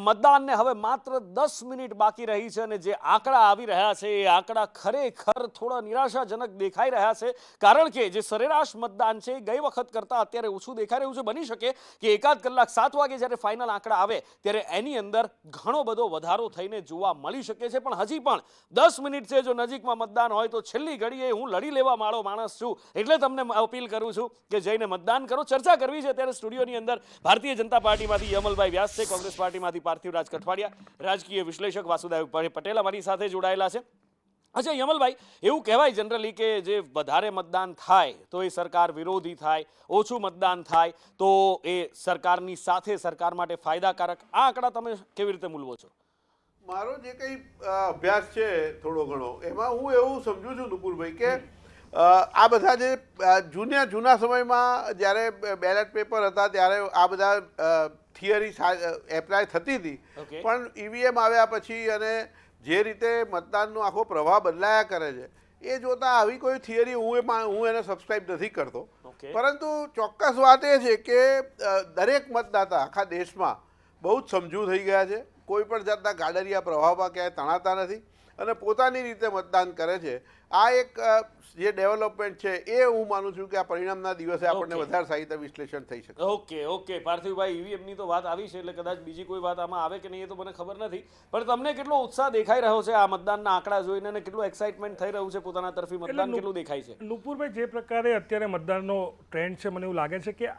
મતદાનને હવે માત્ર 10 મિનિટ બાકી રહી છે અને જે આંકડા આવી રહ્યા છે એ આંકડા ખરેખર થોડા નિરાશાજનક દેખાઈ રહ્યા છે, કારણ કે જે સરેરાશ મતદાન છે ગઈ વખત કરતાં અત્યારે ઓછું દેખાઈ રહ્યું છે. બની શકે કે એકાદ કલાક 7 વાગે જ્યારે ફાઇનલ આંકડા આવે ત્યારે એની અંદર ઘણો બધો વધારો થઈને જોવા મળી શકે છે. પણ હજી પણ 10 મિનિટ છે. જો નજીકમાં મતદાન હોય તો છેલ્લી ઘડીએ હું લડી લેવા વાળો માણસ છું, એટલે તમને અપીલ કરું છું કે જઈને મતદાન કરો. ચર્ચા કરવી છે ત્યારે સ્ટુડિયોની અંદર ભારતીય જનતા પાર્ટીમાંથી યમલભાઈ વ્યાસ છે, કોંગ્રેસ પાર્ટીમાંથી પાર્થિવરાજ કઠવાડિયા, રાજકીય વિશ્લેષક વાસુદેવ પટેલ અમારી સાથે જોડાયેલા છે. અચ્છા યમલભાઈ, એવું કહેવાય જનરલી કે જે વધારે મતદાન થાય તો એ સરકાર વિરોધી થાય, ઓછું મતદાન થાય તો એ સરકારની સાથે સરકાર માટે ફાયદાકારક. આ આંકડા તમે કેવી રીતે મૂલવો છો? મારો જે કંઈ અભ્યાસ છે થોડો ઘણો, એમાં હું એવું સમજુ છું નુપુરભાઈ કે આ બધા જે જૂના સમયમાં જ્યારે બેલેટ પેપર હતા ત્યારે આ બધા થિયરી એપ્લાય થતી હતી, પણ ઈવીએમ આવ્યા પછી અને જે રીતે મતદાનનો આખો પ્રવાહ બદલાયા કરે છે એ જોતા આવી કોઈ થિયરી હું એને સબસ્ક્રાઇબ નથી કરતો. પરંતુ ચોક્કસ વાત એ છે કે દરેક મતદાતા આખા દેશમાં બહુ જ સમજુ થઈ ગયા છે, કોઈ પણ જાતના ગાડરિયા પ્રવાહમાં ક્યાંય તણાતા નથી અને પોતાની રીતે મતદાન કરે છે. આ એક જે ડેવલપમેન્ટ છે એ હું માનું છું કે આ પરિણામના દિવસે આપણને વધારે સારી રીતે વિશ્લેષણ થઈ શકે. ઓકે પાર્થિવભાઈ, ઈવીએમની તો વાત આવી છે એટલે કદાચ બીજી કોઈ વાત આમાં આવે કે નહીં એ તો મને ખબર નથી, પણ તમને કેટલો ઉત્સાહ દેખાઈ રહ્યો છે આ મતદાનના આંકડા જોઈને અને કેટલું એક્સાઇટમેન્ટ થઈ રહ્યું છે પોતાના તરફી મતદાન કેટલું દેખાય છે? નુપુરભાઈ, જે પ્રકારે અત્યારે મતદાનનો ટ્રેન્ડ છે મને એવું લાગે છે કે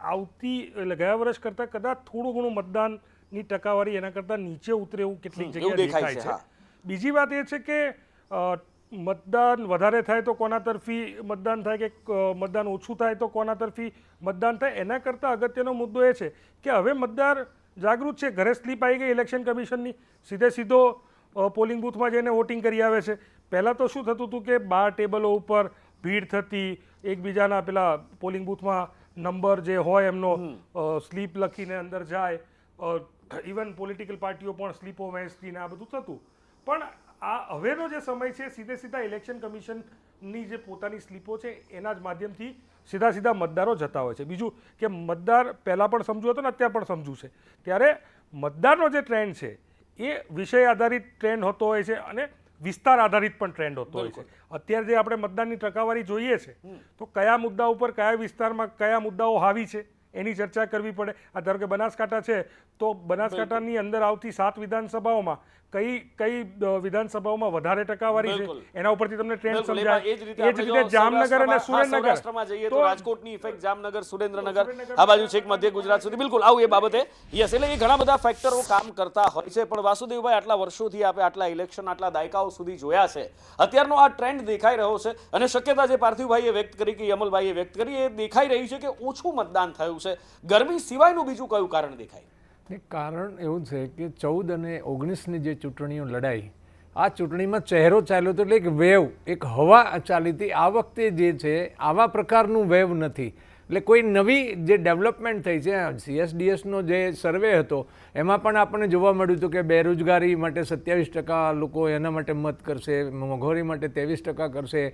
ગયા વર્ષ કરતાં કદાચ થોડું ઘણું મતદાનની ટકાવારી એના કરતાં નીચે ઉતરે એવું કેટલીક જગ્યાએ દેખાય છે. બીજી વાત એ છે કે મતદાન વધારે થાય તો કોના તરફી મતદાન થાય કે મતદાન ઓછું થાય તો કોના તરફી મતદાન થાય, એના કરતાં અગત્યનો મુદ્દો એ છે કે હવે મતદાર જાગૃત છે. ઘરે સ્લીપ આવી ગઈ ઇલેક્શન કમિશનની, સીધો પોલિંગ બૂથમાં જઈને વોટિંગ કરી આવે છે. પહેલાં તો શું થતું હતું કે 12 ટેબલો ઉપર ભીડ થતી, એકબીજાના પેલા પોલિંગ બૂથમાં નંબર જે હોય એમનો સ્લીપ લખીને અંદર જાય, ઇવન પોલિટિકલ પાર્ટીઓ પણ સ્લીપો વહેંચતી ને આ બધું થતું. પણ આ હવેનો જે સમય છે સીધા ઇલેક્શન કમિશનની જે પોતાની સ્લીપો છે એના જ માધ્યમથી સીધા મતદારો જતા હોય છે. બીજું કે મતદાર પહેલાં પણ સમજુ હતો ને અત્યારે પણ સમજુ છે, ત્યારે મતદારનો જે ટ્રેન્ડ છે એ વિષય આધારિત ટ્રેન્ડ હોતો હોય છે અને વિસ્તાર આધારિત પણ ટ્રેન્ડ હોતો હોય છે. અત્યારે જે આપણે મતદાનની ટકાવારી જોઈએ છે તો કયા મુદ્દા ઉપર કયા વિસ્તારમાં કયા મુદ્દાઓ હાવી છે એની ચર્ચા કરવી પડે. આ ધારો કે બનાસકાંઠા છે તો બનાસકાંઠાની અંદર આવતી 7 વિધાનસભાઓમાં કઈ વિધાનસભાઓમાં વધારે ટકાવારી છે એના ઉપરથી તમને ટ્રેન્ડ સમજાય. એ જ રીતે જામનગર અને સુરેન્દ્રનગર જઈએ તો રાજકોટની ઇફેક્ટ જામનગર, સુરેન્દ્રનગર, આ બાજુ છેક મધ્ય ગુજરાત સુધી બિલકુલ આવું એ બાબતે યસ, એટલે એ ઘણા બધા ફેક્ટરો કામ કરતા હોય છે. પણ વાસુદેવભાઈ, આટલા વર્ષોથી આપણે આટલા ઇલેક્શન આટલા દાયકાઓ સુધી જોયા છે, અત્યારનો આ ટ્રેન્ડ દેખાઈ રહ્યો છે અને શક્યતા જે પાર્થિવભાઈએ વ્યક્ત કરી કે યમલભાઈએ વ્યક્ત કરી એ દેખાઈ રહી છે કે ઓછું મતદાન થયું છે. ગરમી સિવાયનું બીજું કયું કારણ દેખાય? કારણ એવું છે કે 14 અને 19ની જે ચૂંટણીઓ લડાઈ, આ ચૂંટણીમાં ચહેરો ચાલ્યો હતો, એટલે એક વેવ, એક હવા ચાલી હતી. આ વખતે જે છે આવા પ્રકારનું વેવ નથી, એટલે કોઈ નવી જે ડેવલપમેન્ટ થઈ છે. CSDSનો જે સર્વે હતો એમાં પણ આપણને જોવા મળ્યું હતું કે બેરોજગારી માટે 27% લોકો એના માટે મત કરશે, મોંઘવારી માટે 23% કરશે,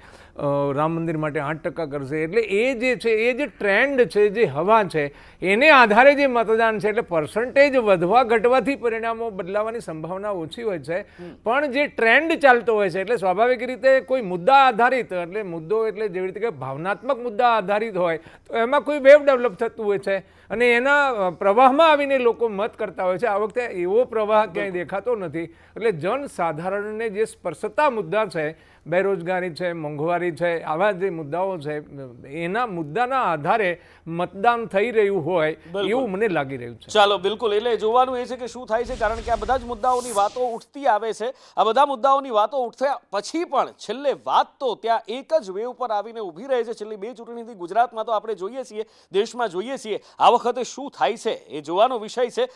રામ મંદિર માટે 8% કરશે. એટલે એ જે છે એ જે ટ્રેન્ડ છે, જે હવા છે એને આધારે જે મતદાન છે, એટલે પર્સન્ટેજ વધવા ઘટવાથી પરિણામો બદલાવાની સંભાવના ઓછી હોય છે, પણ જે ટ્રેન્ડ ચાલતો હોય છે એટલે સ્વાભાવિક રીતે કોઈ મુદ્દા આધારિત, એટલે મુદ્દો એટલે જેવી રીતે કે ભાવનાત્મક મુદ્દા આધારિત હોય તો એમાં કોઈ વેવ ડેવલપ થતું હોય છે અને એના પ્રવાહમાં આવીને લોકો મત કરતા હોય છે. આ વખતે એવો પ્રવાહ ક્યાંય દેખાતો નથી. એટલે જનસાધારણને જે સ્પર્શતા મુદ્દા છે, બેરોજગારી છે, મોંઘવારી છે, આવા જે મુદ્દાઓ છે એના મુદ્દાના આધારે મતદાન થઈ રહ્યું હોય એવું મને લાગી રહ્યું છે. ચાલો બિલકુલ, એટલે જોવાનું એ છે કે શું થાય છે, કારણ કે આ બધા જ મુદ્દાઓની વાતો ઉઠતી આવે છે. આ બધા મુદ્દાઓની વાતો ઉઠ્યા પછી પણ છેલ્લે વાત તો ત્યાં એક જ વેવ પર આવીને ઊભી રહે છે. છેલ્લી 2 ચૂંટણીથી ગુજરાતમાં તો આપણે જોઈએ છીએ, દેશમાં જોઈએ છીએ, આ વખતે શું થાય છે એ જોવાનો વિષય છે.